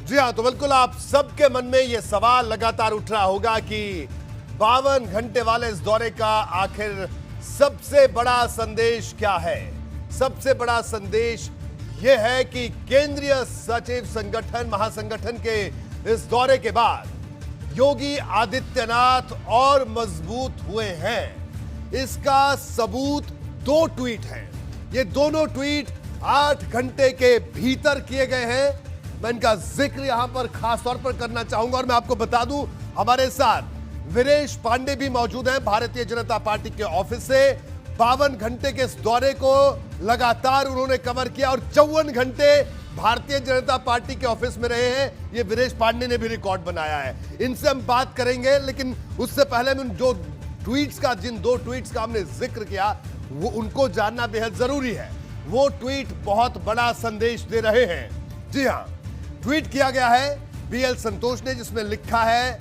जी हाँ, तो बिल्कुल आप सबके मन में यह सवाल लगातार उठ रहा होगा कि 52 घंटे वाले इस दौरे का आखिर सबसे बड़ा संदेश क्या है। सबसे बड़ा संदेश यह है कि केंद्रीय सचिव संगठन महासंगठन के इस दौरे के बाद योगी आदित्यनाथ और मजबूत हुए हैं। इसका सबूत 2 ट्वीट हैं। ये दोनों ट्वीट 8 घंटे के भीतर किए गए हैं। मैं इनका जिक्र यहां पर खास तौर पर करना चाहूंगा और मैं आपको बता दूं, हमारे साथ वीरेश पांडे भी मौजूद हैं भारतीय जनता पार्टी के ऑफिस से। 52 घंटे के इस दौरे को लगातार उन्होंने कवर किया और 54 घंटे भारतीय जनता पार्टी के ऑफिस में रहे हैं। ये वीरेश पांडे ने भी रिकॉर्ड बनाया है। इनसे हम बात करेंगे, लेकिन उससे पहले में जिन 2 ट्वीट्स का हमने जिक्र किया वो उनको जानना बेहद जरूरी है। वो ट्वीट बहुत बड़ा संदेश दे रहे हैं। जी हां, ट्वीट किया गया है बीएल संतोष ने, जिसमें लिखा है,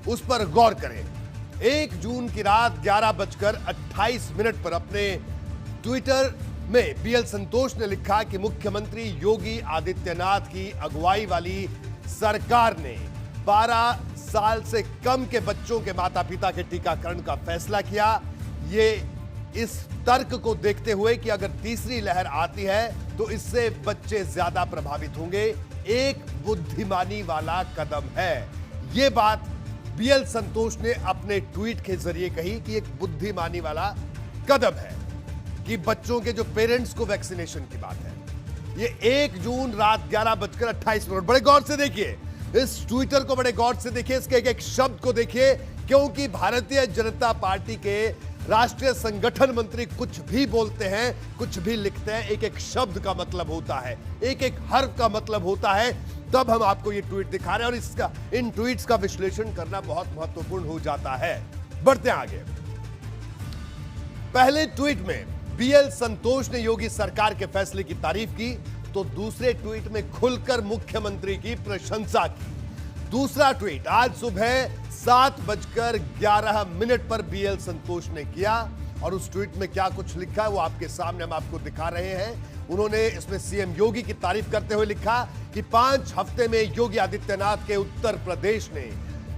उस पर गौर करें। 1 जून की रात 11:28 पर अपने ट्विटर में बीएल संतोष ने लिखा कि मुख्यमंत्री योगी आदित्यनाथ की अगुवाई वाली सरकार ने 12 साल से कम के बच्चों के माता पिता के टीकाकरण का फैसला किया। ये इस तर्क को देखते हुए कि अगर तीसरी लहर आती है तो इससे बच्चे ज्यादा प्रभावित होंगे, एक बुद्धिमानी वाला कदम है। यह बात बीएल संतोष ने अपने ट्वीट के जरिए कही कि एक बुद्धिमानी वाला कदम है कि बच्चों के जो पेरेंट्स को वैक्सीनेशन की बात है। ये 1 जून रात 11:28। बड़े गौर से देखिए इस ट्विटर को, बड़े गौर से देखिए, इसके एक शब्द को देखिए, क्योंकि भारतीय जनता पार्टी के राष्ट्रीय संगठन मंत्री कुछ भी बोलते हैं, कुछ भी लिखते हैं, एक एक शब्द का मतलब होता है, एक एक हर्फ का मतलब होता है। तब हम आपको ये ट्वीट दिखा रहे हैं और इन ट्वीट्स का विश्लेषण करना बहुत महत्वपूर्ण हो जाता है। बढ़ते हैं आगे। पहले ट्वीट में बीएल संतोष ने योगी सरकार के फैसले की तारीफ की, तो दूसरे ट्वीट में खुलकर मुख्यमंत्री की प्रशंसा की। दूसरा ट्वीट आज सुबह 7:11 पर बीएल संतोष ने किया और उस ट्वीट में क्या कुछ लिखा है वो आपके सामने हम आपको दिखा रहे हैं। उन्होंने इसमें सीएम योगी की तारीफ करते हुए लिखा कि 5 हफ्ते में योगी आदित्यनाथ के उत्तर प्रदेश ने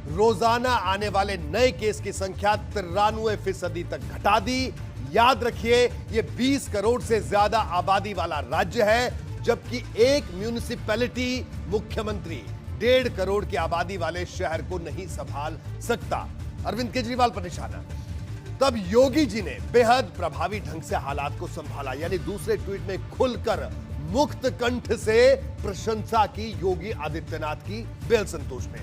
रोजाना आने वाले नए केस की संख्या 93% तक घटा दी। याद रखिए, ये 20 करोड़ से ज्यादा आबादी वाला राज्य है, जबकि एक म्यूनिसिपैलिटी मुख्यमंत्री 1.5 करोड़ की आबादी वाले शहर को नहीं संभाल सकता। अरविंद केजरीवाल पर निशाना। तब योगी जी ने बेहद प्रभावी ढंग से हालात को संभाला, यानी दूसरे ट्वीट में खुलकर मुक्त कंठ से प्रशंसा की योगी आदित्यनाथ की बीएल संतोष ने।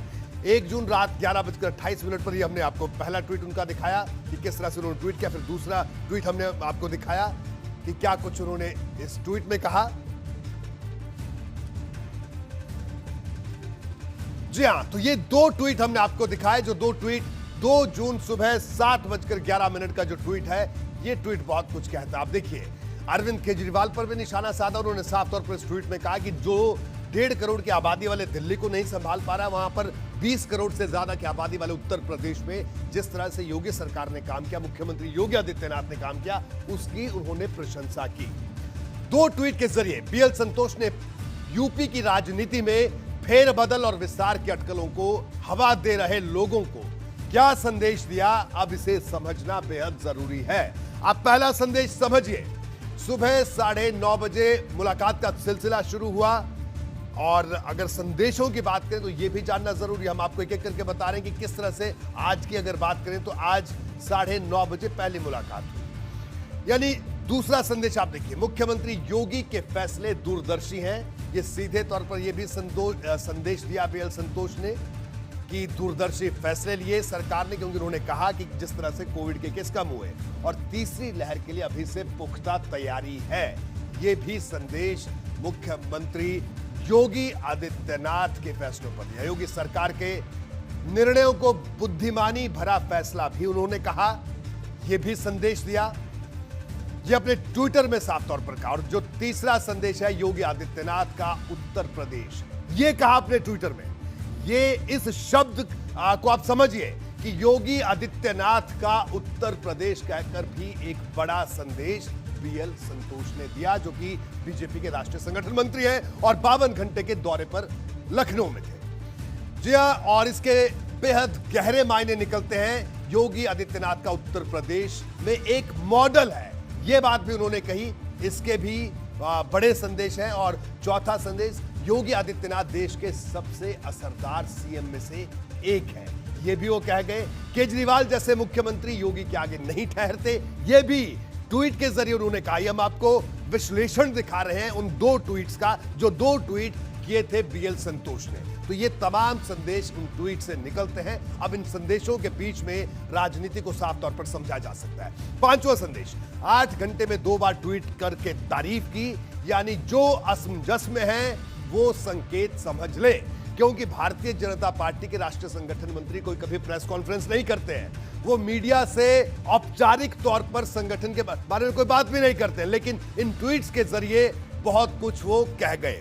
1 जून रात 11:28 पर ही हमने आपको पहला ट्वीट उनका दिखाया कि किस तरह से उन्होंने ट्वीट किया। फिर दूसरा ट्वीट हमने आपको दिखाया कि क्या कुछ उन्होंने इस ट्वीट में कहा। जी हां, तो ये 2 ट्वीट हमने आपको दिखाए, जो 2 ट्वीट 2 जून सुबह 7:11 का जो ट्वीट है, ये ट्वीट बहुत कुछ कहता है। आप देखिए, अरविंद केजरीवाल पर भी निशाना साधा। उन्होंने साफ तौर पर इस ट्वीट में कहा कि जो 1.5 करोड़ की आबादी वाले दिल्ली को नहीं संभाल पा रहा है, वहां पर 20 करोड़ से ज्यादा की आबादी वाले उत्तर प्रदेश में जिस तरह से योगी सरकार ने काम किया, मुख्यमंत्री योगी आदित्यनाथ ने काम किया, उसकी उन्होंने प्रशंसा की। 2 ट्वीट के जरिए बीएल संतोष ने यूपी की राजनीति में फेरबदल और विस्तार की अटकलों को हवा दे रहे लोगों को क्या संदेश दिया, अब इसे समझना बेहद जरूरी है। आप पहला संदेश समझिए। सुबह 9:30 बजे मुलाकात का सिलसिला शुरू हुआ और अगर संदेशों की बात करें तो यह भी जानना जरूरी है। हम आपको एक एक करके बता रहे हैं कि किस तरह से आज की अगर बात करें तो आज 9:30 बजे पहली मुलाकात हुई। यानी दूसरा संदेश आप देखिए, मुख्यमंत्री योगी के फैसले दूरदर्शी हैं। ये सीधे तौर पर यह भी संदेश दिया बीएल संतोष ने कि दूरदर्शी फैसले लिए सरकार ने, क्योंकि उन्होंने कहा कि जिस तरह से कोविड के केस कम हुए और तीसरी लहर के लिए अभी से पुख्ता तैयारी है। यह भी संदेश मुख्यमंत्री योगी आदित्यनाथ के फैसलों पर दिया। योगी सरकार के निर्णयों को बुद्धिमानी भरा फैसला भी उन्होंने कहा, यह भी संदेश दिया। यह अपने ट्विटर में साफ तौर पर कहा। और जो तीसरा संदेश है योगी आदित्यनाथ का उत्तर प्रदेश, यह कहा अपने ट्विटर में। ये इस शब्द को आप समझिए कि योगी आदित्यनाथ का उत्तर प्रदेश कहकर भी एक बड़ा संदेश बीएल संतोष ने दिया, जो कि बीजेपी के राष्ट्रीय संगठन मंत्री हैं और 52 घंटे के दौरे पर लखनऊ में थे। जी हां, और इसके बेहद गहरे मायने निकलते हैं। योगी आदित्यनाथ का उत्तर प्रदेश में एक मॉडल है, यह बात भी उन्होंने कही। इसके भी बड़े संदेश हैं। और चौथा संदेश, योगी आदित्यनाथ देश के सबसे असरदार सीएम में से एक है, यह भी वो कह गए। केजरीवाल जैसे मुख्यमंत्री योगी के आगे नहीं ठहरते, यह भी ट्वीट के जरिए उन्होंने कहा। हम आपको विश्लेषण दिखा रहे हैं उन 2 ट्वीट्स का, जो 2 ट्वीट किए थे बीएल संतोष ने। तो ये तमाम संदेश उन ट्वीट से निकलते हैं। अब इन संदेशों के बीच में राजनीति को साफ तौर पर समझा जा सकता है। 5वां संदेश, 8 घंटे में 2 बार ट्वीट करके तारीफ की, यानी जो असमंजस में है वो संकेत समझ ले, क्योंकि भारतीय जनता पार्टी के राष्ट्रीय संगठन मंत्री कोई कभी प्रेस कॉन्फ्रेंस नहीं करते हैं। वो मीडिया से औपचारिक तौर पर संगठन के बारे में कोई बात भी नहीं करते, लेकिन इन ट्वीट्स के जरिए बहुत कुछ वो कह गए।